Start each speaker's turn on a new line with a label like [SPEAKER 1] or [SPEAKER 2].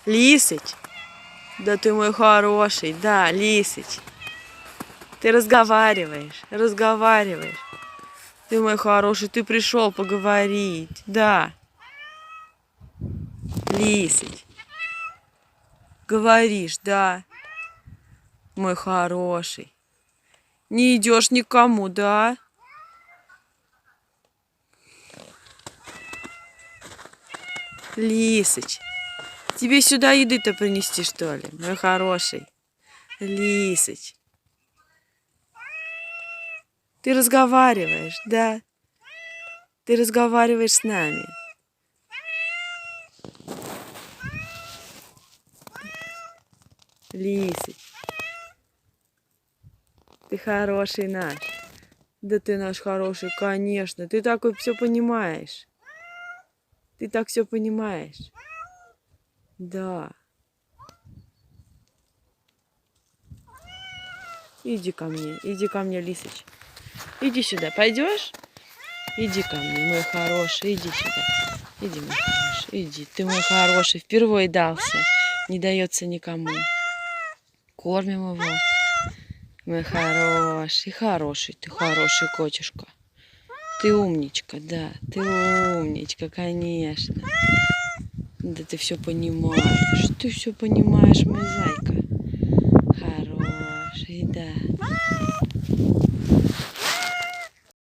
[SPEAKER 1] Лисыч, да ты мой хороший, да, Лисыч. Ты разговариваешь. Ты мой хороший, ты пришел поговорить, да. Лисыч, говоришь, да, мой хороший. Не идешь никому, да? Лисыч, тебе сюда еды-то принести, что ли, мой хороший? Лисыч, ты разговариваешь, да? Ты разговариваешь с нами. Лисыч, ты хороший наш. Да ты наш хороший, конечно. Ты так все понимаешь. Ты так все понимаешь. Да. Иди ко мне, Лисыч. Иди сюда, пойдешь? Иди ко мне, мой хороший, иди сюда. Иди, мой хороший, иди. Ты мой хороший, впервые дался. Не дается никому. Кормим его. Мой хороший, ты хороший котишка. Ты умничка, да, ты умничка, конечно. Да ты все понимаешь, мой зайка. Хороший, да.